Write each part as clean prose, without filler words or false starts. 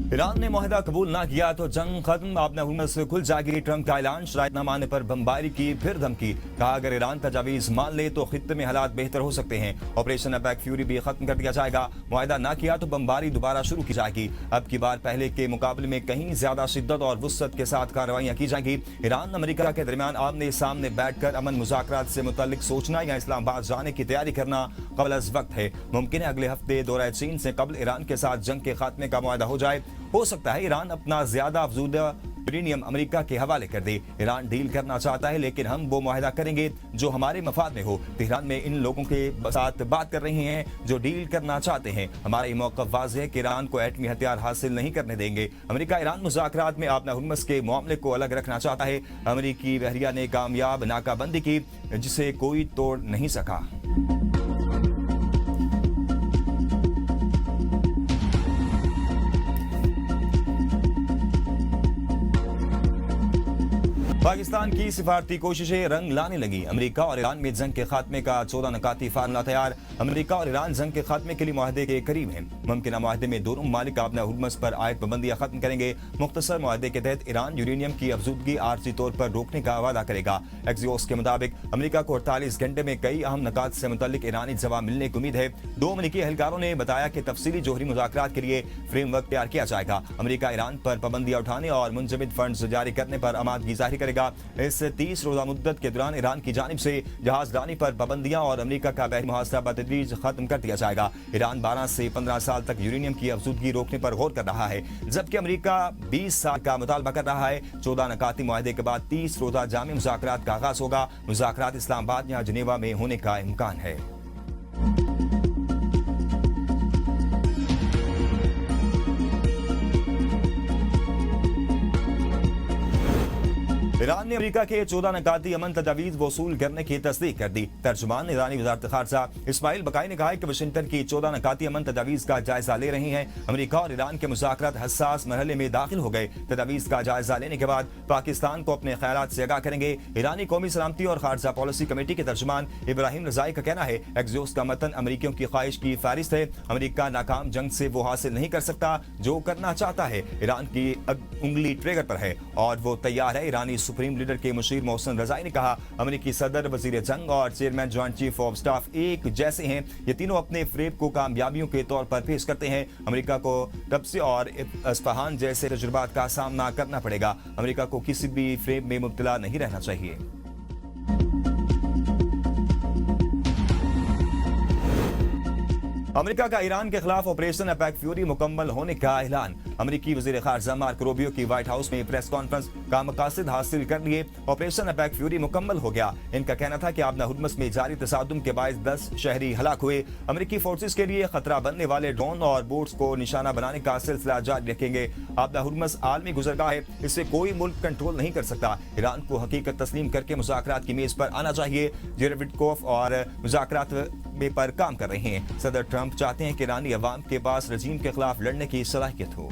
Iran ने मुआहदा कबूल ना किया तो जंग खत्म, आपने हुकूमत से खुल जाएगी, ट्रंप का ऐलान। शराइत न मानने पर बमबारी की फिर धमकी, कहा अगर ईरान तजावीज मान ले तो खित्ते में हालात बेहतर हो सकते हैं। ऑपरेशन अटैक फ्यूरी भी खत्म कर दिया जाएगा। मुआहदा ना किया तो बमबारी दोबारा शुरू की जाएगी। अब की बार पहले के मुकाबले में कहीं ज्यादा शिद्दत और वुसअत के साथ कार्रवाइयां की जाएंगी। ईरान अमेरिका के दरमियान आमने सामने बैठकर अमन मुज़ाकरात से मुतल्लिक सोचना या इस्लामाबाद जाने की तैयारी करना कबल अज़ वक्त है। मुमकिन है अगले हफ्ते दौरा चीन से कबल ईरान के साथ जंग के खात्मे का मुआहदा हो जाए। हो सकता है ईरान अपना ज्यादा अफजूदा यूरेनियम अमेरिका के हवाले कर दे। ईरान डील करना चाहता है लेकिन हम वो मुआहदा करेंगे जो हमारे मफाद में हो। तेहरान में इन लोगों के साथ बात कर रहे हैं जो डील करना चाहते हैं। हमारा ये मौक़िफ़ वाज़ेह है कि ईरान को एटमी हथियार हासिल नहीं करने देंगे। अमेरिका ईरान मुज़ाकरात में अपना हुर्मस के मामले को अलग रखना चाहता है। अमेरिकी बहरिया ने कामयाब नाकाबंदी की जिसे कोई तोड़ नहीं सका। पाकिस्तान की सिफारती कोशिशें रंग लाने लगी। अमेरिका और ईरान में जंग के खात्मे का 14 नकाती फार्मूला तैयार। अमेरिका और ईरान जंग के खात्मे के लिए मुआहदे के करीब हैं। मुमकिन मुआहदे में दोनों ममालिक अपने हुर्मस पर आयद पाबंदियां खत्म करेंगे। मुख्तसर मुआहदे के तहत ईरान यूरेनियम की अफजूदगी आर्जी तौर पर रोकने का वादा करेगा। एक्सियोस के मुताबिक अमेरिका को 48 घंटे में कई अहम नकात से मुतल्लिक ईरानी जवाब मिलने की उम्मीद है। दो अमेरिकी एहलकारों ने बताया कि तफसीली जोहरी मुज़ाकरात के लिए फ्रेमवर्क तैयार किया जाएगा। अमेरिका ईरान पर पाबंदियां उठाने और मुंजमद फंड्स जारी करने पर आमादगी जाहिर करेगा। इस 30 रोजा मुद्दत के दौरान ईरान की जानिब से जहाज रानी पर पाबंदियां और अमेरिका का बहरी मुहासरा बतदरीज खत्म कर दिया जाएगा। ईरान 12 से 15 साल तक यूरेनियम की अफजूदगी रोकने पर गौर कर रहा है, जबकि अमेरिका 20 साल का मुतालबा कर रहा है। 14 नकाती मुआहदे के बाद 30 रोजा जामी मुज़ाकरात का आगाज होगा। मुज़ाकरात इस्लामाबाद या जिनेवा में होने का इम्कान है। ईरान ने अमेरिका के 14 नकाती अमन तजावीज वसूल करने की तस्दीक कर दी। तर्जुमान ईरानी वज़ारत ख़ारजा इस्माइल बकाई ने कहा कि वाशिंगटन की 14 नकाती अमन तजावीज का जायजा ले रही हैं। अमेरिका और ईरान के मुज़ाकरात हसास मरहले में दाखिल हो गए। तजावीज का जायजा लेने के बाद पाकिस्तान को अपने ख्यालात से आगाह करेंगे। ईरानी कौमी सलामती और खारजा पॉलिसी कमेटी के तर्जुमान इब्राहिम रज़ाई का कहना है एक्सियोस का मतन अमेरिकियों की ख्वाहिश की फहरिस्त है। अमेरिका नाकाम जंग से वो हासिल नहीं कर सकता जो करना चाहता है। ईरान की उंगली ट्रिगर पर है और वो तैयार है। ईरानी सुप्रीम लीडर के मुशीर मोहसिन रज़ाई ने कहा अमेरिकी सदर, वजीर जंग और chairman joint chief of staff एक जैसे हैं। ये तीनों अपने फ्रेब को कामयाबियों के तौर पर पेश करते हैं। अमेरिका को तबसे और इस्फहान जैसे तजुर्बात का सामना करना पड़ेगा। अमेरिका को किसी भी फ्रेब में मुब्तला नहीं रहना चाहिए। अमेरिका का ईरान के खिलाफ ऑपरेशन अटैक फ्यूरी मुकम्मल होने का ऐलान। अमेरिकी वज़ीर ख़ारजा मार्को रूबियो की व्हाइट हाउस में प्रेस कॉन्फ्रेंस का मकासद हासिल कर लिए। ऑपरेशन अटैक फ्यूरी मुकम्मल हो गया। इनका कहना था कि आबना हुर्मस में जारी तसादुम के बायस 10 शहरी हलाक हुए। अमेरिकी फोर्सेस के लिए खतरा बनने वाले ड्रोन और बोट्स को निशाना बनाने का सिलसिला जारी रखेंगे। आबना हुर्मस आलमी गुजरगाह है, इसे कोई मुल्क कंट्रोल नहीं कर सकता। ईरान को हकीकत तस्लीम करके मुज़ाकरात की मेज पर आना चाहिए। जेरेड विटकोफ और मुज़ाकरात में पर काम कर रहे हैं। सदर ट्रंप चाहते हैं कि ईरानी अवाम के पास रजीम के खिलाफ लड़ने की सलाहियत हो।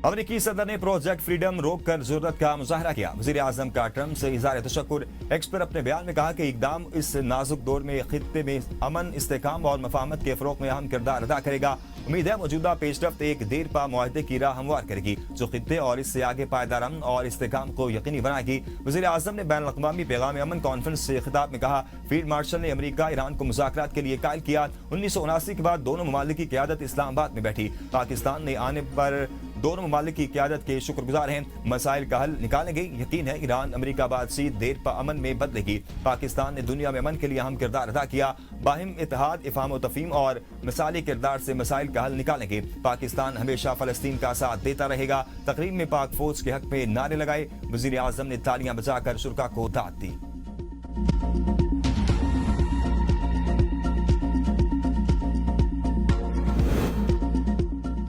अमेरिकी सदर ने प्रोजेक्ट फ्रीडम रोक कर जरूरत का मुजाहरा किया। वज़ीर आज़म का ट्रंप से इज़हार तशक्कुर। एक्स पर अपने बयान में कहा कि इकदाम इस नाजुक दौर में खित्ते में अमन, इस्तेहकाम और मफाहमत के फ़रोग़ में अहम किरदार अदा करेगा। उम्मीद है मौजूदा पेशरफ्त एक देर पा मुआहदे की राह हमवार करेगी जो खित्ते और इससे आगे पायदार अमन और इस्तेहकाम को यकीनी बनाएगी। वज़ीर आज़म ने बैन अक़वामी पैगाम अमन कॉन्फ्रेंस से खिताब में कहा फील्ड मार्शल ने अमेरिका ईरान को मुज़ाकरात के लिए कायल किया। 1979 के बाद दोनों ममालिक की क़यादत इस्लामाबाद में बैठी। पाकिस्तान ने आने पर दोनों ममालिक की क़यादत के शुक्रगुजार हैं। मसाइल का हल निकालेंगे। यकीन है ईरान अमेरिका बातचीत देर पा अमन में बदलेगी। पाकिस्तान ने दुनिया में अमन के लिए अहम किरदार अदा किया। बाहिम इत्तेहाद, इफ़हाम व तफ़हीम और मिसाली किरदार से मसाइल का हल निकालेंगे। पाकिस्तान हमेशा फ़लस्तीन का साथ देता रहेगा। तकरीब में पाक फौज के हक में नारे लगाए। वज़ीर आज़म ने तालियां बजाकर शुरका को दाद दी।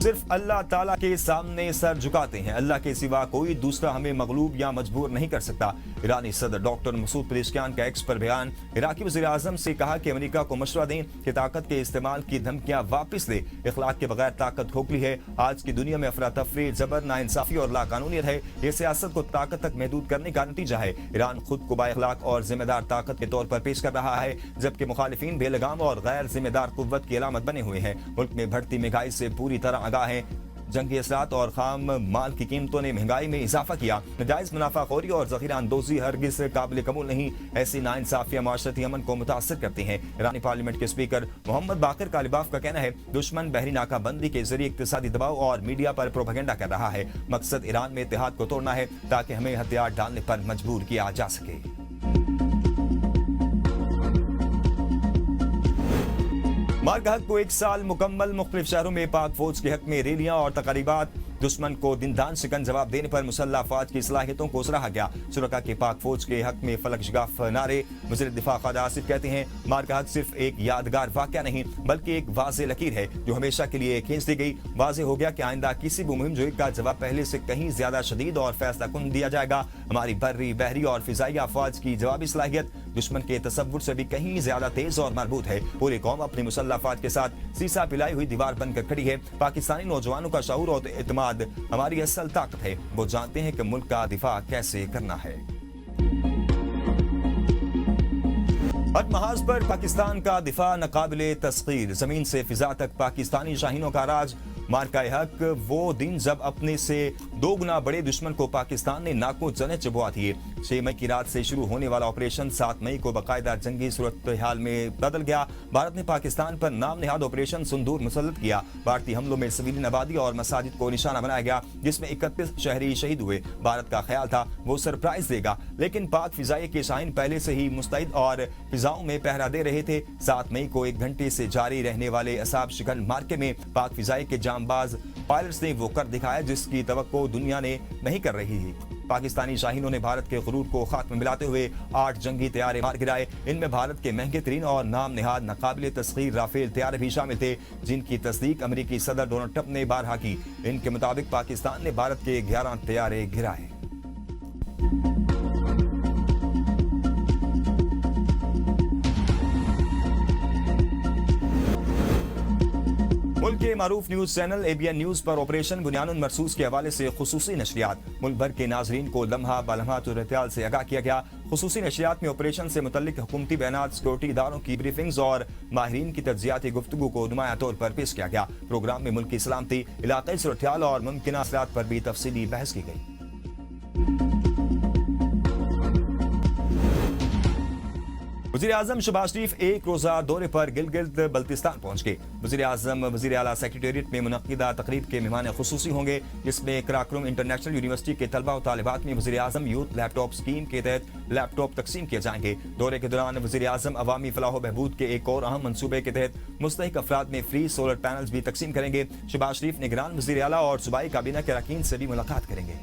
सिर्फ अल्लाह ताला के सामने सर झुकाते हैं। अल्लाह के सिवा कोई दूसरा हमें मगलूब या मजबूर नहीं कर सकता। ईरानी सदर डॉक्टर मसूद पेज़ेशकियान का एक्स पर बयान। इराकी वज़ीर-ए-आज़म से कहा कि अमेरिका को मशवरा दें कि ताकत के इस्तेमाल की धमकियां वापस ले। इखलाक के बगैर ताकत खोखली है। आज की दुनिया में अफरा तफरी, जबर, नाइंसाफी और लाकानूनियत है। ये सियासत को ताकत तक महदूद करने का नतीजा है। ईरान खुद को बाइखलाक और जिम्मेदार ताकत के तौर पर पेश कर रहा है, जबकि मुखालिफिन बेलगाम और गैर जिम्मेदार कुव्वत की अलामत बने हुए हैं। मुल्क में बढ़ती महंगाई से पूरी तरह आगाह है। जंगी असरात और खाम माल की कीमतों ने महंगाई में इजाफा किया। नाजायज मुनाफाखोरी और ज़ख़ीरा अंदोज़ी हरगिज़ काबिल कबूल नहीं। ऐसी नाइंसाफियां माशरती अमन को मुतासर करती हैं। ईरानी पार्लियामेंट के स्पीकर मोहम्मद बाकिर कालिबाफ का कहना है, दुश्मन बहरी नाकाबंदी के जरिए इक़्तिसादी दबाव और मीडिया पर प्रोपेगेंडा कर रहा है। मकसद ईरान में इत्तेहाद को तोड़ना है ताकि हमें हथियार डालने पर मजबूर किया जा सके। मार्ग हक को 1 साल मुकम्मल। मुख्तलिफ शहरों में पाक फौज के हक में रैलियां और तकारीबात। दुश्मन को दिनदान शिकन जवाब देने पर मुसल्लह अफवाज की सलाहियतों को सराहा गया। शुरका के पाक फौज के हक में फलक शगाफ नारे। वज़ीर दिफा ख्वाजा आसिफ कहते हैं, मार्ग हक सिर्फ एक यादगार वाक़या नहीं बल्कि एक वाज़े लकीर है जो हमेशा के लिए खींच दी गई। वाज़े हो गया कि आइंदा किसी भी मुहिम जोई का जवाब पहले से कहीं ज्यादा शदीद और फैसला कुन दिया जाएगा। हमारी बर्री, बहरी और फिजाई अफवाज की जवाबी सलाहियत दुश्मन के तसव्वुर से भी कहीं ज्यादा तेज और मजबूत है। पूरी कौम अपनी मुसल्लह अफवाज के साथ सीसा पिलाई हुई दीवार बनकर खड़ी है। पाकिस्तानी नौजवानों का शऊर और एतमाद हमारी असल ताकत है। वो जानते हैं कि मुल्क का दिफा कैसे करना है। हर महाज पर पाकिस्तान का दिफा नाकाबिले तस्खीर। जमीन से फिजा तक पाकिस्तानी शाहीनों का राज। मार्का हक वो दिन जब अपने से 2 गुना बड़े दुश्मन को पाकिस्तान ने नाकों जने चबुआ दिए। 6 मई की रात से शुरू होने वाला ऑपरेशन 7 मई को बाकायदा जंगी सूरत हाल में बदल गया। भारत ने पाकिस्तान पर नाम निहाद ऑपरेशन सिंदूर मुसल्लत किया। भारतीय हमलों में सिविलियन आबादी और मसाजिद को निशाना बनाया गया, जिसमें 31 शहरी शहीद हुए। भारत का ख्याल था वो सरप्राइज देगा, लेकिन पाक फिजाई के शाहीन पहले से ही मुस्तैद और फिजाओं में पहरा दे रहे थे। 7 मई को 1 घंटे से जारी रहने वाले असाब शिकन मार्के में पाक फिजाई के जांबाज पायलट्स ने वो कर दिखाया जिसकी तवक्को दुनिया ने नहीं कर रही थी। पाकिस्तानी शाहीनों ने भारत के गुरूर को खाक में मिलाते हुए 8 जंगी तैयारे मार गिराए। इनमें भारत के महंगे तरीन और नाम निहाद नाकाबिले तस्खीर राफेल तैयारे भी शामिल थे, जिनकी तस्दीक अमेरिकी सदर डोनाल्ड ट्रंप ने बारहा की। इनके मुताबिक पाकिस्तान ने भारत के 11 तैयारे गिराए। मुल्क के मारूफ न्यूज चैनल ABN न्यूज पर ऑपरेशन बुनियानुन मरसूस के हवाले से खुसूसी नशरियात। मुल्क भर के नाजरीन को लम्हा बलम्हा सूरत-ए-हाल से आगाह किया गया। खुसूसी नशरियात में ऑपरेशन से मुतल्लिक हुकूमती बयानात, सिक्योरिटी इदारों की ब्रीफिंग्स और माहिरीन की तज्जियाती गुफ्तगू को नुमाया तौर पर पेश किया गया। प्रोग्राम में मुल्क की सलामती, इलाकाई सूरत-ए-हाल और मुमकिन असरात पर भी तफसीली बहस की गई। वज़ीर-ए-आज़म शहबाज शरीफ 1 रोज़ा दौरे पर गिलगित बल्तिस्तान पहुंच गए। वज़ीर-ए-आज़म वज़ीर आला सेक्रेटेरिएट में मुनक्किदा तकरीब के मेहमान खुसूसी होंगे, जिसमें कराकुलम इंटरनेशनल यूनिवर्सिटी के तलबा और तालिबात में वज़ीर-ए-आज़म यूथ लैपटॉप स्कीम के तहत लैपटॉप तकसीम किए जाएंगे। दौरे के दौरान वज़ीर-ए-आज़म अवामी फलाह बहबूद के एक और अहम मनसूबे के तहत मुस्तहिक अफराद में फ्री सोलर पैनल्स भी तकसीम करेंगे। शहबाज शरीफ निगरान वज़ीर आला और सूबाई काबीना के अरकान से भी मुलाकात करेंगे।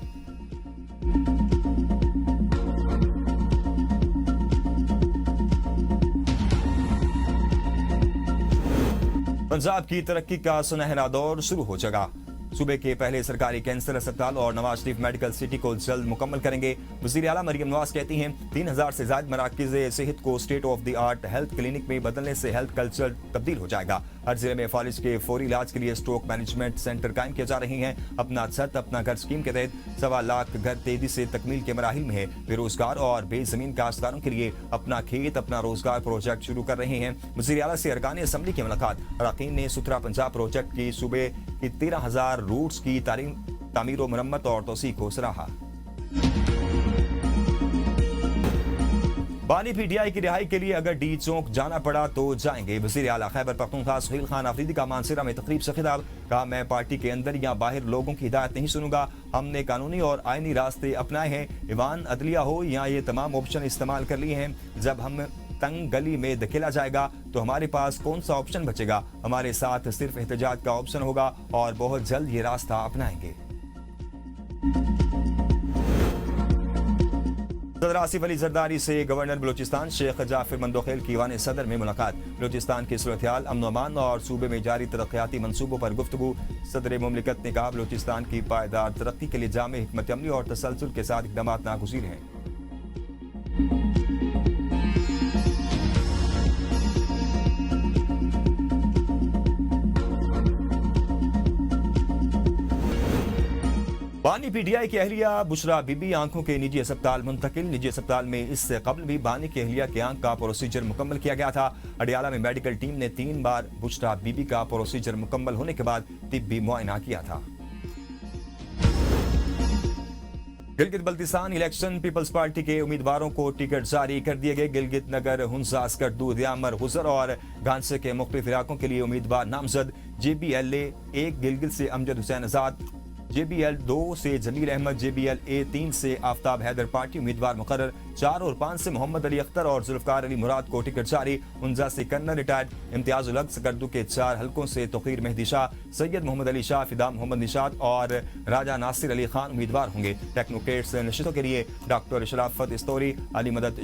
पंजाब की तरक्की का सुनहरा दौर शुरू हो जाएगा। सूबे के पहले सरकारी कैंसर अस्पताल और नवाज शरीफ मेडिकल सिटी को जल्द मुकम्मल करेंगे। वज़ीर आला मरियम नवाज कहती हैं, 3000 से ज्यादा मराकिज़ सेहत को state of the art health clinic में बदलने से हेल्थ कल्चर तब्दील हो जाएगा। हर जिले में फालिज के फौरी इलाज के लिए स्ट्रोक मैनेजमेंट सेंटर कायम किए जा रहे हैं। अपना छत अपना घर स्कीम के तहत 1.25 लाख घर तेजी से तकमील के मराहिल में है। बेरोजगार और बेजमीन काश्तकारों के लिए अपना खेत अपना रोजगार प्रोजेक्ट शुरू कर रहे हैं। वज़ीर आला से अरकान असम्बली की मुलाकात। अरकान ने सुथरा पंजाब प्रोजेक्ट की सूबे की 13,000 रूट्स की तामीर और मुरम्मत और तोसी को सराहा। बानी PTI की रिहाई के लिए अगर डी चौक जाना पड़ा तो जाएंगे। वज़ीर आला खैबर पख्तूनख्वा सुहेल खान आफरीदी का मानसरा में तकरीब से खिताब। कहा, मैं पार्टी के अंदर या बाहर लोगों की हिदायत नहीं सुनूंगा। हमने कानूनी और आईनी रास्ते अपनाए हैं। ईवान अदलिया हो या ये तमाम ऑप्शन इस्तेमाल कर लिए हैं। जब हम तंग गली में धकेला जाएगा तो हमारे पास कौन सा ऑप्शन बचेगा? हमारे साथ सिर्फ एहतजाज का ऑप्शन होगा और बहुत जल्द ये रास्ता अपनाएंगे। सदर आसिफ अली जरदारी से गवर्नर बलूचिस्तान शेख जाफर मंदोखेल की ईवान सदर में मुलाकात। बलूचिस्तान की सूरत-ए-हाल, अमन अमान और सूबे में जारी तरक्याती मंसूबों पर गुफ्तगू। सदर मुमलिकत ने कहा, बलूचिस्तान की पायदार तरक्की के लिए जामे हिकमत अमली और तसलसल के साथ इक़दामात नागुज़ीर हैं। बानी पीटीआई की अहलिया बुशरा बीबी आंखों के निजी अस्पताल मुंतकिल। निजी अस्पताल में इससे कबल भी बानी की अहलिया के आंख का प्रोसीजर मुकम्मल किया गया था। अडियाला में मेडिकल टीम ने 3 बार बुशरा बीबी का प्रोसीजर मुकम्मल होने के बाद तिब्बी मुआयना किया था। Gilgit Baltistan election Peoples Party के उम्मीदवारों को टिकट जारी कर दिए गए। गिलगित नगर, हुंसा, अस्करदू, दियामर, हुजर और गांसे के मुख्तलिफ इलाकों के लिए उम्मीदवार नामजद। JBL-A 1 गिलगित से अमजद हुसैन आजाद, JBL-2 से जमील अहमद, JBL-A 3 से आफ्ताब हैदर पार्टी उम्मीदवार मुकर्रर। 4 और 5 से मोहम्मद अली अख्तर और जुल्फकार अली मुराद को टिकट जारी। हुंजा से कर्नल रिटायर्ड इम्तियाजुल हक, सकरदू के 4 हलकों से तोकीर मेहदी शाह, सैयद मोहम्मद अली शाह, फिदा मोहम्मद निशात और राजा नासिर अली खान उम्मीदवार होंगे। टेक्नोक्रेट्स नशितों के लिए डॉक्टर शराफत इस्तौरी, अली मदद